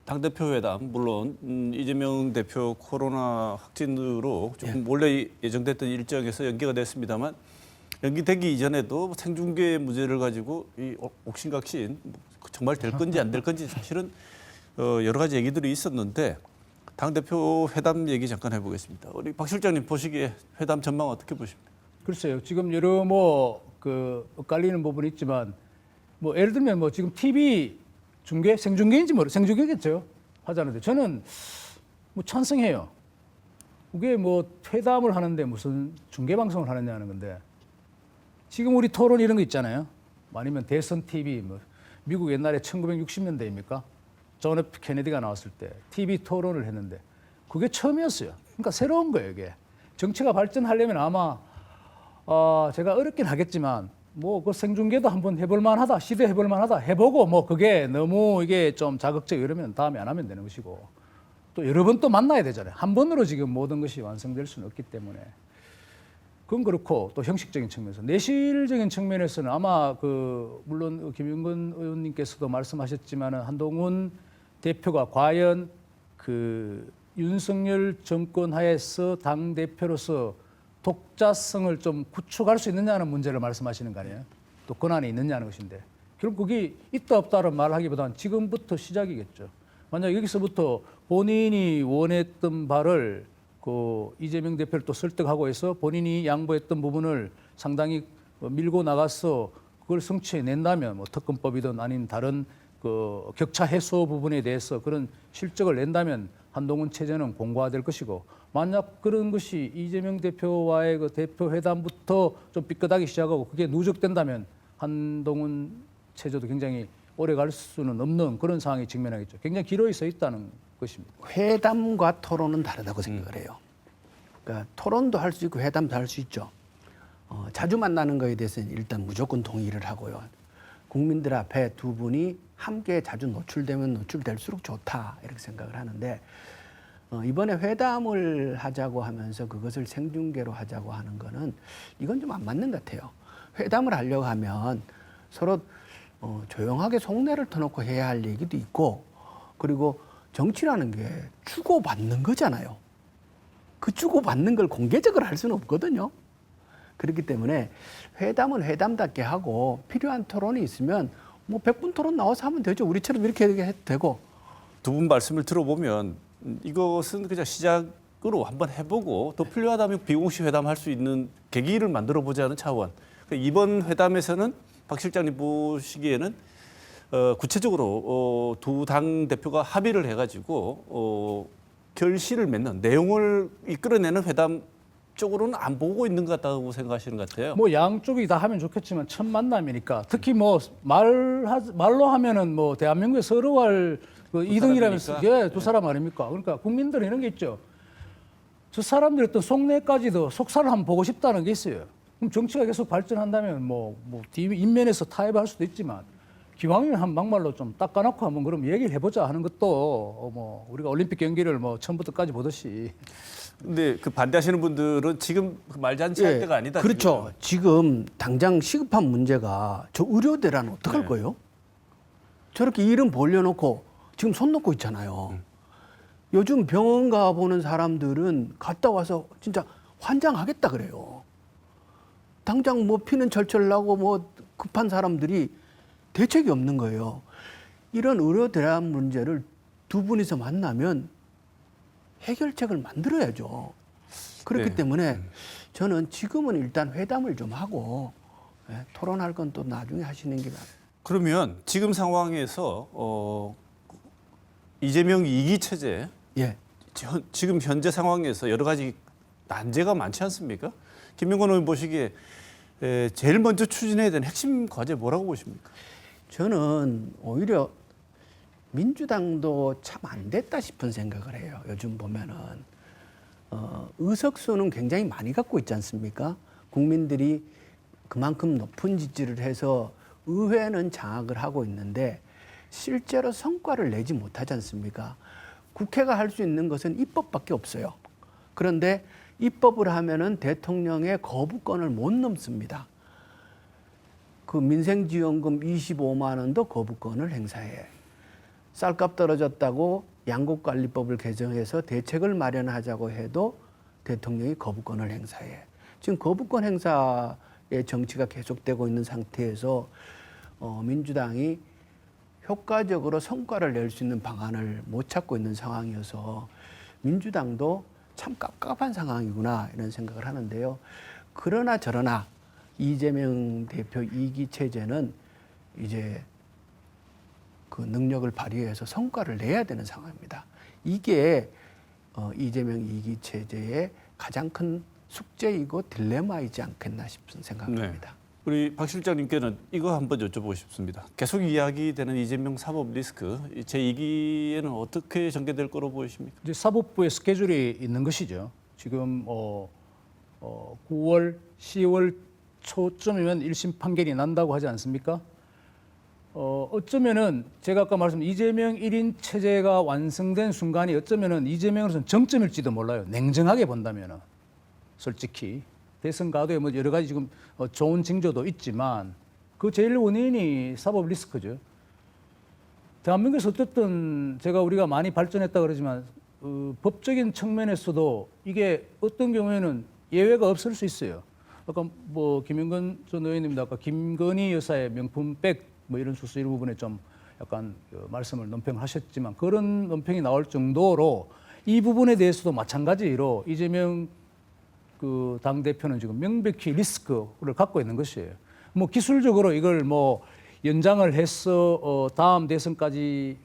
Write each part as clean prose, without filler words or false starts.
당대표 회담 물론 이재명 대표 코로나 확진으로 조금 원래 예정됐던 일정에서 연기가 됐습니다만 연기되기 이전에도 생중계 문제를 가지고 이 옥신각신 정말 될 건지 안 될 건지 사실은 여러 가지 얘기들이 있었는데 당대표 회담 얘기 잠깐 해보겠습니다. 우리 박 실장님 보시기에 회담 전망 어떻게 보십니까? 글쎄요. 지금 여러 엇갈리는 부분이 있지만 예를 들면 지금 TV 중계, 생중계인지 생중계겠죠. 하자는데 저는 찬성해요. 그게 회담을 하는데 무슨 중계 방송을 하느냐는 건데 지금 우리 토론 이런 거 있잖아요. 아니면 대선 TV 미국 옛날에 1960년대입니까? 존 F 케네디가 나왔을 때 TV 토론을 했는데 그게 처음이었어요. 그러니까 새로운 거예요, 이게. 정치가 발전하려면 아마 제가 어렵긴 하겠지만 그 생중계도 한번 해볼 만하다, 시도해 볼 만하다 해보고 그게 너무 이게 좀 자극적이고 이러면 다음에 안 하면 되는 것이고 또 여러 번 또 만나야 되잖아요. 한 번으로 지금 모든 것이 완성될 수는 없기 때문에 그건 그렇고 또 형식적인 측면에서 내실적인 측면에서는 아마 물론 김용건 의원님께서도 말씀하셨지만은 한동훈 대표가 과연 윤석열 정권 하에서 당 대표로서 독자성을 좀 구축할 수 있느냐는 문제를 말씀하시는 거 아니에요? 또 권한이 있느냐는 것인데 결국 그게 있다 없다는 말을 하기보다는 지금부터 시작이겠죠. 만약 여기서부터 본인이 원했던 바를 이재명 대표를 또 설득하고 해서 본인이 양보했던 부분을 상당히 밀고 나가서 그걸 성취해낸다면 특검법이든 아닌 다른 격차 해소 부분에 대해서 그런 실적을 낸다면 한동훈 체제는 공고화될 것이고 만약 그런 것이 이재명 대표와의 대표 회담부터 좀 삐끗하기 시작하고 그게 누적된다면 한동훈 체제도 굉장히 오래 갈 수는 없는 그런 상황에 직면하겠죠. 굉장히 기로에 서 있다는 것입니다. 회담과 토론은 다르다고 생각을 해요. 그러니까 토론도 할 수 있고 회담도 할 수 있죠. 자주 만나는 거에 대해서는 일단 무조건 동의를 하고요. 국민들 앞에 두 분이 함께 자주 노출되면 노출될수록 좋다 이렇게 생각을 하는데 이번에 회담을 하자고 하면서 그것을 생중계로 하자고 하는 거는 이건 좀 안 맞는 것 같아요. 회담을 하려고 하면 서로 조용하게 속내를 터놓고 해야 할 얘기도 있고 그리고 정치라는 게 주고받는 거잖아요. 그 주고받는 걸 공개적으로 할 수는 없거든요. 그렇기 때문에 회담은 회담답게 하고 필요한 토론이 있으면 100분 토론 나와서 하면 되죠. 우리처럼 이렇게 해도 되고. 두 분 말씀을 들어보면 이것은 그냥 시작으로 한번 해보고 더 필요하다면 비공식 회담할 수 있는 계기를 만들어 보자는 차원. 이번 회담에서는 박 실장님 보시기에는 구체적으로 두 당 대표가 합의를 해가지고 결실을 맺는 내용을 이끌어내는 회담 쪽으로는 안 보고 있는 것 같다고 생각하시는 것 같아요. 양쪽이 다 하면 좋겠지만 첫 만남이니까 특히 말로 하면은 대한민국에 서러워할 이등이라면서 두 사람 아닙니까? 그러니까 국민들은 이런 게 있죠. 저 사람들이 어떤 속내까지도 속살을 한번 보고 싶다는 게 있어요. 그럼 정치가 계속 발전한다면 인면에서 타협할 수도 있지만 기왕이면 한 막말로 좀 닦아놓고 한번 그럼 얘기를 해보자 하는 것도 우리가 올림픽 경기를 처음부터까지 보듯이. 근데 반대하시는 분들은 지금 말잔치 할 때가 아니다. 그렇죠. 지금 당장 시급한 문제가 저 의료대란 어떡할 거예요? 저렇게 이름 벌려놓고 지금 손 놓고 있잖아요. 요즘 병원 가보는 사람들은 갔다 와서 진짜 환장하겠다 그래요. 당장 피는 철철 나고 급한 사람들이 대책이 없는 거예요. 이런 의료대란 문제를 두 분이서 만나면 해결책을 만들어야죠. 그렇기 때문에 저는 지금은 일단 회담을 좀 하고 토론할 건 또 나중에 하시는 게 맞아요. 그러면 지금 상황에서 이재명 2기 체제 지금 현재 상황에서 여러 가지 난제가 많지 않습니까? 김용건 의원 보시기에 제일 먼저 추진해야 되는 핵심 과제 뭐라고 보십니까? 저는 오히려 민주당도 참 안 됐다 싶은 생각을 해요. 요즘 보면은 의석수는 굉장히 많이 갖고 있지 않습니까? 국민들이 그만큼 높은 지지를 해서 의회는 장악을 하고 있는데 실제로 성과를 내지 못하지 않습니까? 국회가 할 수 있는 것은 입법밖에 없어요. 그런데 입법을 하면은 대통령의 거부권을 못 넘습니다. 민생지원금 25만 원도 거부권을 행사해. 쌀값 떨어졌다고 양곡관리법을 개정해서 대책을 마련하자고 해도 대통령이 거부권을 행사해. 지금 거부권 행사의 정치가 계속되고 있는 상태에서 민주당이 효과적으로 성과를 낼 수 있는 방안을 못 찾고 있는 상황이어서 민주당도 참 깝깝한 상황이구나 이런 생각을 하는데요. 그러나 저러나 이재명 대표 2기 체제는 이제 그 능력을 발휘해서 성과를 내야 되는 상황입니다. 이게 이재명 2기 체제의 가장 큰 숙제이고 딜레마이지 않겠나 싶은 생각입니다. 네. 우리 박 실장님께는 이거 한번 여쭤보고 싶습니다. 계속 이야기되는 이재명 사법 리스크 제2기에는 어떻게 전개될 거로 보이십니까? 이제 사법부의 스케줄이 있는 것이죠. 지금 9월, 10월 초쯤이면 1심 판결이 난다고 하지 않습니까? 어쩌면은 제가 아까 말씀 이재명 1인 체제가 완성된 순간이 어쩌면은 이재명으로서는 정점일지도 몰라요. 냉정하게 본다면은 솔직히 대선 가도에 뭐 여러 가지 지금 좋은 징조도 있지만 그 제일 원인이 사법 리스크죠. 대한민국에서 어쨌든 우리가 많이 발전했다 그러지만 법적인 측면에서도 이게 어떤 경우에는 예외가 없을 수 있어요. 아까 뭐 김영건 전 의원님도 아까 김건희 여사의 명품백 뭐 이런 수수 이런 부분에 좀 약간 말씀을 논평하셨지만 그런 논평이 나올 정도로 이 부분에 대해서도 마찬가지로 이재명 그 당 대표는 지금 명백히 리스크를 갖고 있는 것이에요. 뭐 기술적으로 이걸 뭐 연장을 해서 다음 대선까지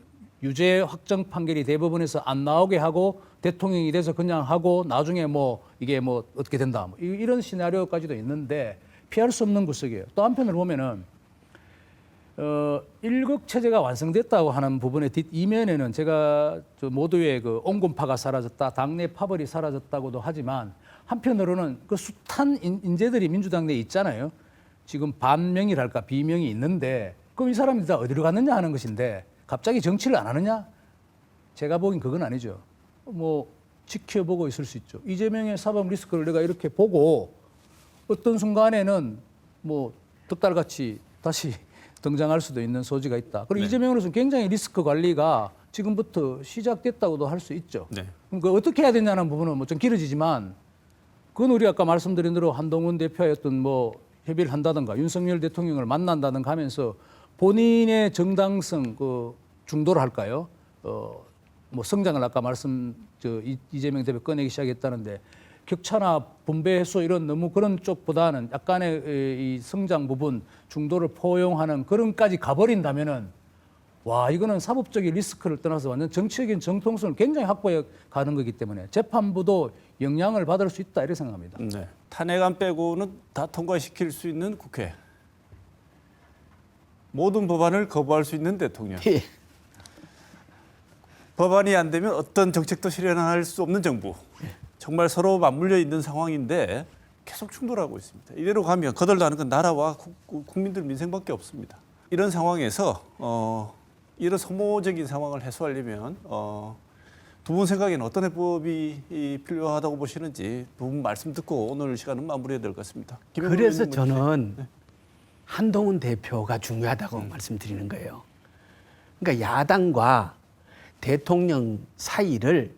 유죄 확정 판결이 대법원에서 안 나오게 하고 대통령이 돼서 그냥 하고 나중에 뭐 이게 뭐 어떻게 된다 뭐 이런 시나리오까지도 있는데 피할 수 없는 구석이에요. 또 한편으로 보면은 1국 체제가 완성됐다고 하는 부분의 뒷이면에는 제가 모두의 그 온건파가 사라졌다, 당내 파벌이 사라졌다고도 하지만 한편으로는 그 숱한 인재들이 민주당 내에 있잖아요. 지금 반명이랄까 비명이 있는데 그럼 이 사람들이 다 어디로 갔느냐 하는 것인데 갑자기 정치를 안 하느냐? 제가 보기엔 그건 아니죠. 뭐 지켜보고 있을 수 있죠. 이재명의 사법 리스크를 내가 이렇게 보고 어떤 순간에는 뭐 득달같이 다시 등장할 수도 있는 소지가 있다. 그리고 네. 이재명으로서는 굉장히 리스크 관리가 지금부터 시작됐다고도 할 수 있죠. 네. 그럼 그 어떻게 해야 되냐는 부분은 뭐 좀 길어지지만 그건 우리 아까 말씀드린 대로 한동훈 대표의 어떤 뭐 협의를 한다든가 윤석열 대통령을 만난다든가 하면서 본인의 정당성 그 중도를 할까요? 뭐 성장을 아까 이재명 대표 꺼내기 시작했다는데 격차나 분배 해소 이런 너무 그런 쪽보다는 약간의 이 성장 부분 중도를 포용하는 그런까지 가버린다면은 와 이거는 사법적인 리스크를 떠나서 완전 정치적인 정통성을 굉장히 확보해 가는 거기 때문에 재판부도 영향을 받을 수 있다 이렇게 생각합니다. 네. 탄핵안 빼고는 다 통과시킬 수 있는 국회. 모든 법안을 거부할 수 있는 대통령. 예. 법안이 안 되면 어떤 정책도 실현할 수 없는 정부. 정말 서로 맞물려 있는 상황인데 계속 충돌하고 있습니다. 이대로 가면 거덜나는 건 나라와 국민들 민생밖에 없습니다. 이런 상황에서 이런 소모적인 상황을 해소하려면 두 분 생각에는 어떤 해법이 필요하다고 보시는지 두 분 말씀 듣고 오늘 시간은 마무리해야 될 것 같습니다. 그래서 저는 한동훈 대표가 중요하다고 말씀드리는 거예요. 그러니까 야당과 대통령 사이를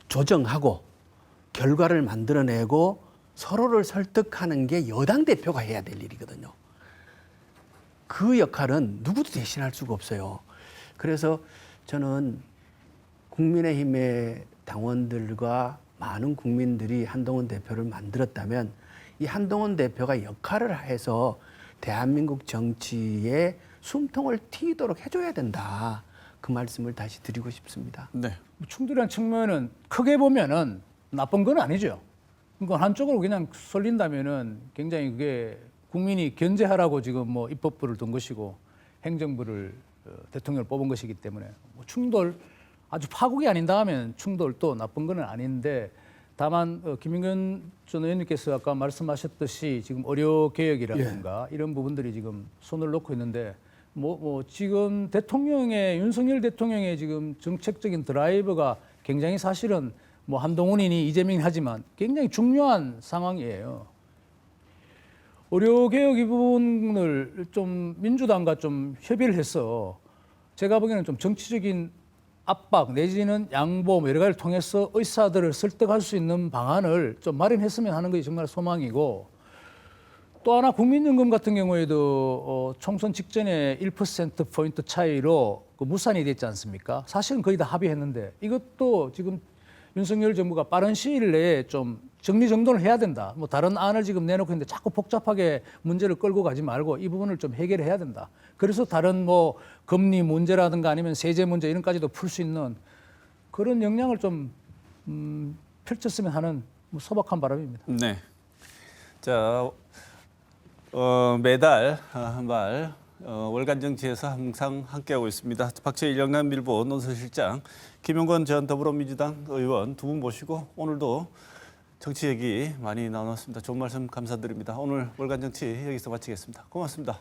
조정하고 결과를 만들어내고 서로를 설득하는 게 여당 대표가 해야 될 일이거든요. 그 역할은 누구도 대신할 수가 없어요. 그래서 저는 국민의힘의 당원들과 많은 국민들이 한동훈 대표를 만들었다면 이 한동훈 대표가 역할을 해서 대한민국 정치에 숨통을 튀도록 해줘야 된다. 그 말씀을 다시 드리고 싶습니다. 네. 충돌한 측면은 크게 보면은 나쁜 건 아니죠. 그러니까 한쪽으로 그냥 쏠린다면은 굉장히 그게 국민이 견제하라고 지금 뭐 입법부를 둔 것이고 행정부를 대통령을 뽑은 것이기 때문에 뭐 충돌 아주 파국이 아닌다 하면 충돌도 나쁜 건 아닌데 다만 김영건 전 의원님께서 아까 말씀하셨듯이 지금 의료 개혁이라든가 이런 부분들이 지금 손을 놓고 있는데 뭐 지금 윤석열 대통령의 지금 정책적인 드라이버가 굉장히 사실은 뭐 한동훈이니 이재명이 하지만 굉장히 중요한 상황이에요. 의료 개혁 이 부분을 좀 민주당과 좀 협의를 해서 제가 보기에는 좀 정치적인 압박 내지는 양보 뭐 여러 가지를 통해서 의사들을 설득할 수 있는 방안을 좀 마련했으면 하는 것이 정말 소망이고, 또 하나 국민연금 같은 경우에도 총선 직전에 1%포인트 차이로 그 무산이 됐지 않습니까? 사실은 거의 다 합의했는데 이것도 지금 윤석열 정부가 빠른 시일 내에 좀 정리정돈을 해야 된다. 뭐 다른 안을 지금 내놓고 있는데 자꾸 복잡하게 문제를 끌고 가지 말고 이 부분을 좀 해결해야 된다. 그래서 다른 뭐 금리 문제라든가 아니면 세제 문제 이런 까지도 풀 수 있는 그런 역량을 좀 펼쳤으면 하는 뭐 소박한 바람입니다. 네. 자, 매달 말 월간 정치에서 항상 함께하고 있습니다. 박재일 영남일보 논설실장, 김용건 전 더불어민주당 의원 두 분 모시고 오늘도 정치 얘기 많이 나눴습니다. 좋은 말씀 감사드립니다. 오늘 월간 정치 여기서 마치겠습니다. 고맙습니다.